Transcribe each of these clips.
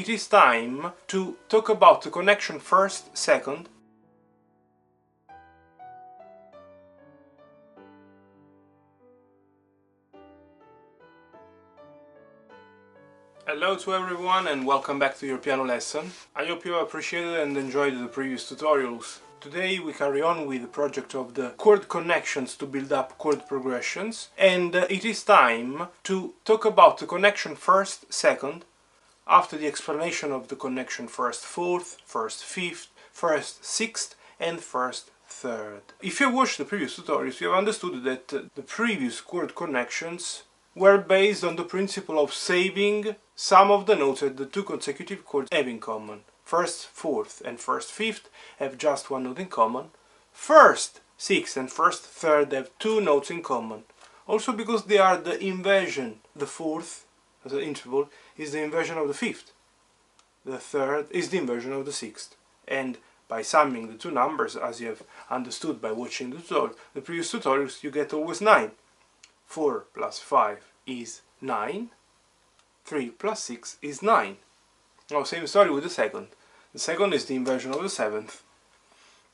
it is time to talk about the connection first, second. Hello to everyone and welcome back to your piano lesson. I hope you appreciated and enjoyed the previous tutorials. Today we carry on with the project of the chord connections to build up chord progressions, and it is time to talk about the connection first, second, after the explanation of the connection first fourth, first fifth, first sixth and first third. If you watched the previous tutorials, you have understood that the previous chord connections were based on the principle of saving some of the notes that the two consecutive chords have in common. First fourth and first fifth have just one note in common. First sixth and first third have two notes in common. Also because they are the inversion. The fourth, as an interval, is the inversion of the fifth. The third is the inversion of the sixth. And by summing the two numbers, as you have understood by watching the previous tutorials, you get always 9. 4 plus 5 is 9. 3 plus 6 is 9. Now, same story with the second. The second is the inversion of the seventh.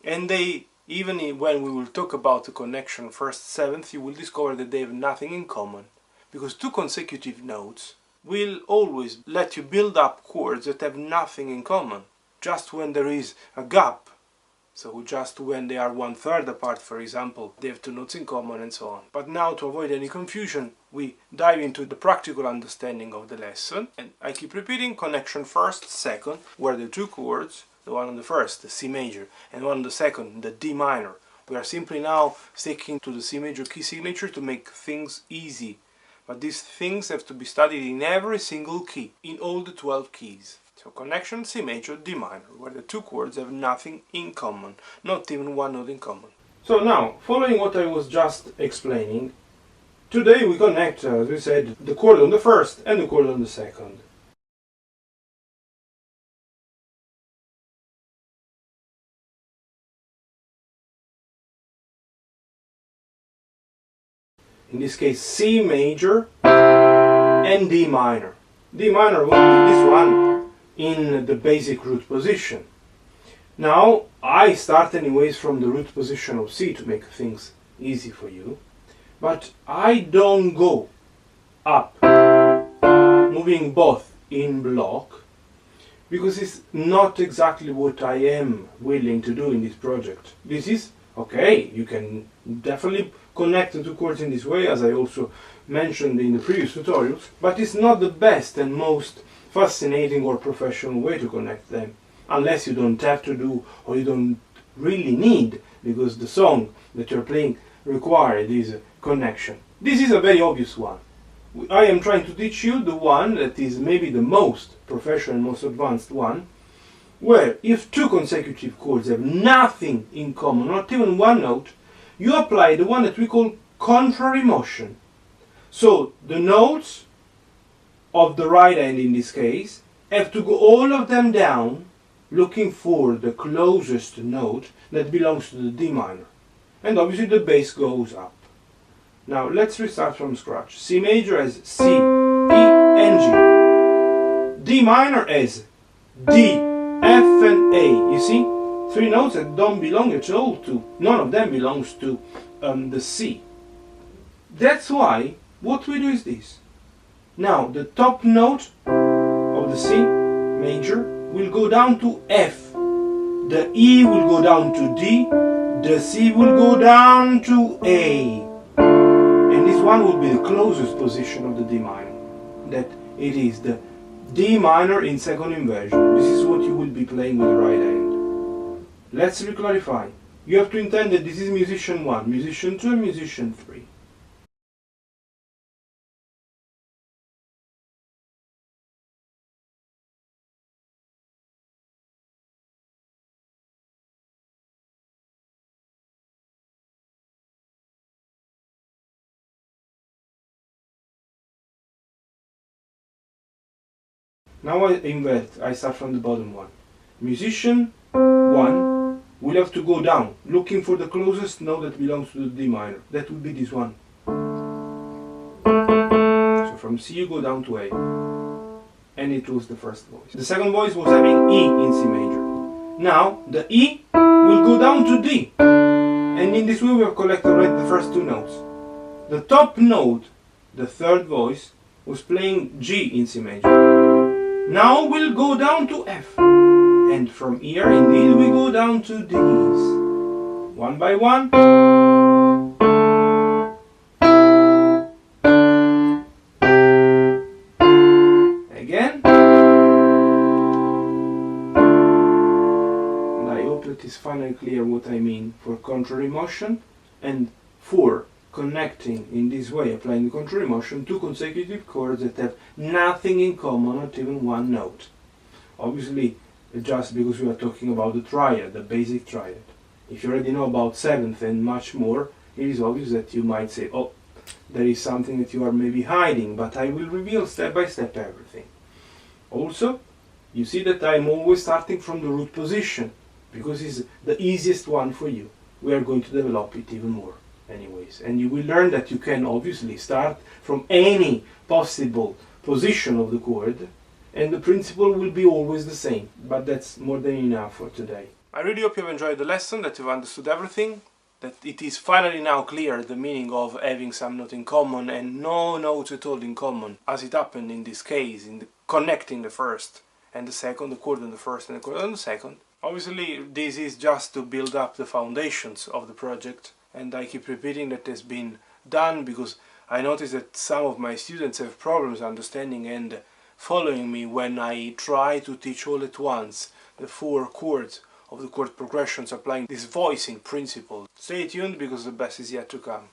And they, even when we will talk about the connection first seventh, you will discover that they have nothing in common. Because two consecutive notes will always let you build up chords that have nothing in common. Just when there is a gap. So just when they are 1/3 apart, for example, they have two notes in common and so on. But now, to avoid any confusion, we dive into the practical understanding of the lesson. And I keep repeating, connection first, second, where the two chords, the one on the first, the C major, and one on the second, the D minor. We are simply now sticking to the C major key signature to make things easy. But these things have to be studied in every single key, in all the 12 keys. So connection C major, D minor, where the two chords have nothing in common, not even one note in common. So now, following what I was just explaining, today we connect, as we said, the chord on the first and the chord on the second. In this case, C major and D minor. D minor will be this one in the basic root position. Now, I start anyways from the root position of C to make things easy for you, but I don't go up, moving both in block, because it's not exactly what I am willing to do in this project. This is okay, you can definitely connect the two chords in this way, as I also mentioned in the previous tutorials, but it's not the best and most fascinating or professional way to connect them, unless you don't have to do, or you don't really need, because the song that you're playing requires this connection. This is a very obvious one. I am trying to teach you the one that is maybe the most professional, most advanced one, where if two consecutive chords have nothing in common, not even one note, you apply the one that we call contrary motion. So the notes of the right hand in this case have to go all of them down, looking for the closest note that belongs to the D minor. And obviously the bass goes up. Now let's restart from scratch. C major has C, E and G. D minor has D, F and A. You see? Three notes that don't belong at all to, none of them belongs to the C. That's why what we do is this. Now the top note of the C major will go down to F. The E will go down to D. The C will go down to A. And this one will be the closest position of the D minor. That it is the D minor in second inversion. This is what you will be playing with the right hand. Let's re-clarify. You have to intend that this is musician 1, musician 2 and musician 3. Now I invert, I start from the bottom one. Musician 1 will have to go down, looking for the closest note that belongs to the D minor. That would be this one. So from C you go down to A. and it was the first voice. The second voice was having E in C major. Now the E will go down to D, and in this way we have collected already the first two notes. The top note, the third voice, was playing G in C major. Now we'll go down to F, and from here indeed we go down to D's. One by one. Again. And I hope it is finally clear what I mean for contrary motion and for connecting in this way, applying the contrary motion, two consecutive chords that have nothing in common, not even one note. Obviously, just because we are talking about the triad, the basic triad. If you already know about seventh and much more, it is obvious that you might say, oh, there is something that you are maybe hiding, but I will reveal step by step everything. Also, you see that I am always starting from the root position, because it's the easiest one for you. We are going to develop it even more anyways, and you will learn that you can obviously start from any possible position of the chord, and the principle will be always the same, but that's more than enough for today. I really hope you have enjoyed the lesson, that you've understood everything, that it is finally now clear the meaning of having some note in common and no note at all in common, as it happened in this case, in the connecting the first and the second, the chord on the first and the chord on the second. Obviously this is just to build up the foundations of the project, and I keep repeating that has been done because I notice that some of my students have problems understanding and following me when I try to teach all at once the four chords of the chord progressions applying this voicing principle. Stay tuned because the best is yet to come.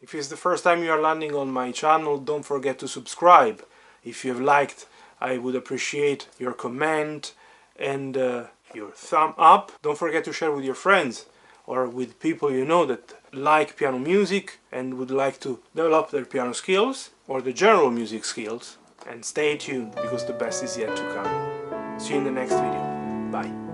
If it's the first time you are landing on my channel, don't forget to subscribe. If you have liked, I would appreciate your comment and your thumb up. Don't forget to share with your friends or with people you know that like piano music and would like to develop their piano skills or the general music skills. And stay tuned because the best is yet to come. See you in the next video. Bye.